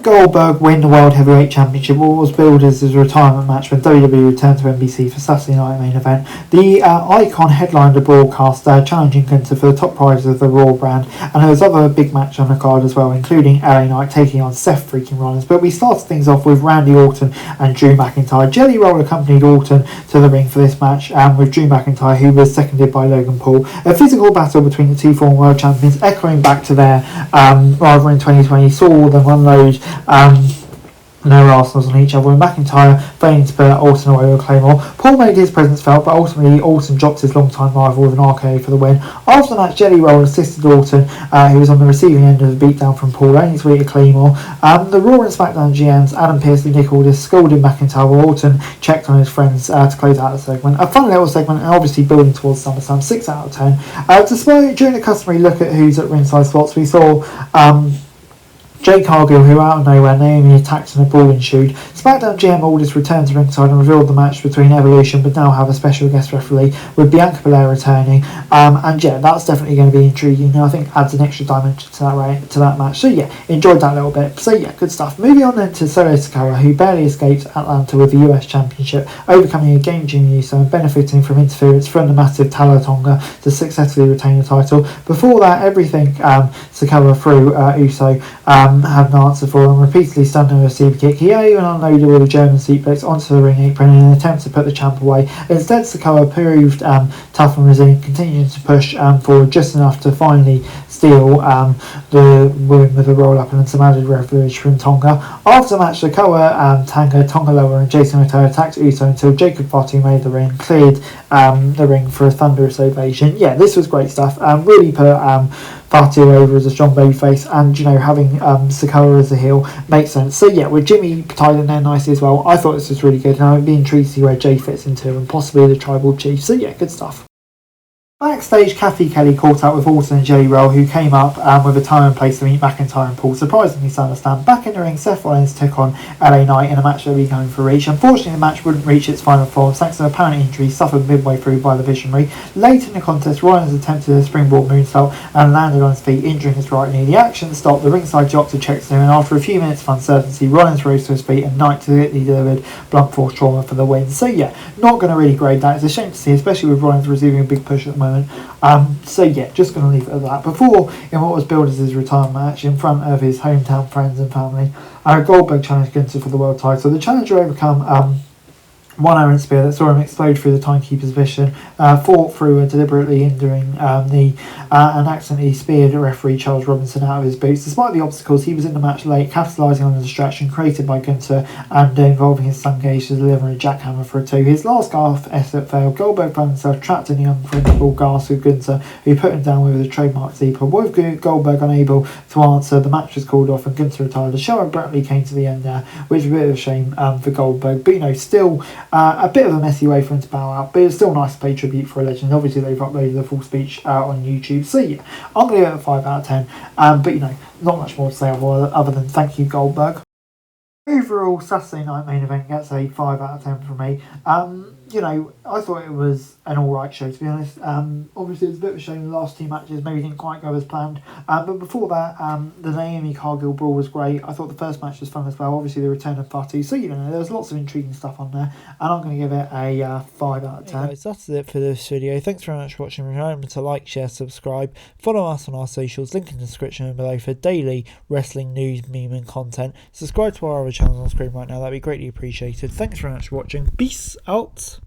Goldberg win the World Heavyweight Championship, what was billed as his retirement match when WWE returned to NBC for Saturday night main event. The Icon headlined the broadcast, challenging Gunther for the top prize of the Raw brand, and there was other big match on the card as well, including LA Knight taking on Seth freaking Rollins. But we started things off with Randy Orton and Drew McIntyre. Jelly Roll accompanied Orton to the ring for this match, with Drew McIntyre, who was seconded by Logan Paul. A physical battle between the two former world champions, echoing back to their rivalry in 2020, saw them unload their arsenals on each other, with McIntyre failing to put Orton away with a Claymore. Paul made his presence felt, but ultimately Orton dropped his long-time rival with an RKO for the win. After the match, Jelly Roll assisted Orton, who was on the receiving end of the beatdown from Paul, only to beat a Claymore. The Raw and SmackDown GMs, Adam Pearce and Nick Aldis, scolded McIntyre, while Orton checked on his friends to close out the segment. A fun little segment, and obviously building towards SummerSlam. 6 out of 10. Despite during the customary look at who's at ringside spots, we saw Jake Cargill, who out of nowhere, Naomi attacked in a brawling shoot. SmackDown GM Aldis returned to ringside and revealed the match between Evolution, but now have a special guest referee with Bianca Belair returning. And yeah, that's definitely going to be intriguing. I think adds an extra dimension to that match. So yeah, enjoyed that little bit. So yeah, good stuff. Moving on then to Solo Sikoa, who barely escaped Atlanta with the US Championship, overcoming a game Jimmy Uso and benefiting from interference from the massive Talo Tonga to successfully retain the title. Before that, everything Sikoa threw Uso had an answer for and repeatedly stunned him with a super kick. He even unloaded with a German suplex onto the ring apron in an attempt to put the champ away. Instead, Sikoa proved tough and resilient, continuing to push forward just enough to finally steal the win with a roll-up and some added leverage from Tonga. After the match, Sikoa, Tonga Loa and Jason Oto attacked Uso until Jacob Fatu made the ring, cleared the ring for a thunderous ovation. Yeah, this was great stuff. Really put Fatu over as a strong babyface, and having Sikoa as a heel makes sense. So yeah, with Jimmy tied in there nicely as well, I thought this was really good, and I'd be intrigued to see where Jay fits into, and possibly the Tribal Chief. So yeah, good stuff. Backstage, Kathy Kelly caught up with Orton and Jelly Roll, who came up with a time and place to meet McIntyre and Paul. Surprisingly, SummerSlam. Back in the ring, Seth Rollins took on LA Knight in a match that would be going for reach. Unfortunately, the match wouldn't reach its final form thanks to an apparent injury suffered midway through by the Visionary. Late in the contest, Rollins attempted a springboard moonsault and landed on his feet, injuring his right knee. The action stopped, the ringside doctor checked him, and after a few minutes of uncertainty, Rollins rose to his feet and Knight delivered blunt force trauma for the win. So yeah, not going to really grade that. It's a shame to see, especially with Rollins receiving a big push at the moment. So yeah, just going to leave it at that. Before, in what was billed as his retirement match in front of his hometown friends and family, Goldberg challenged Gunther for the world title. The challenger overcome one Iron Spear that saw him explode through the timekeeper's vision, fought through deliberately injuring knee, and accidentally speared referee Charles Robinson out of his boots. Despite the obstacles, he was in the match late, capitalising on the distraction created by Gunther and involving his son Gage to deliver a jackhammer for a 2. His last gasp effort failed. Goldberg found himself trapped in the unprintable gasp with Gunther, who put him down with a trademark Zebra. With Goldberg unable to answer, the match was called off and Gunther retired. The show abruptly came to the end there, which was a bit of a shame for Goldberg, but still a bit of a messy way for him to bow out, but it's still nice to pay tribute for a legend. Obviously, they've uploaded the full speech on YouTube. So yeah, I'm going to give it a 5 out of 10. But not much more to say other than thank you, Goldberg. Overall, Saturday night main event gets a 5 out of 10 from me. I thought it was an alright show, to be honest. Obviously, it was a bit of a shame the last 2 matches maybe didn't quite go as planned. But before that, the Naomi Cargill brawl was great. I thought the first match was fun as well. Obviously, the return of Fatu. So, there was lots of intriguing stuff on there. And I'm going to give it a 5 out of 10. Hey guys, that's it for this video. Thanks very much for watching. Remember to like, share, subscribe. Follow us on our socials. Link in the description below for daily wrestling news, meme and content. Subscribe to our other channels on screen right now. That'd be greatly appreciated. Thanks very much for watching. Peace out.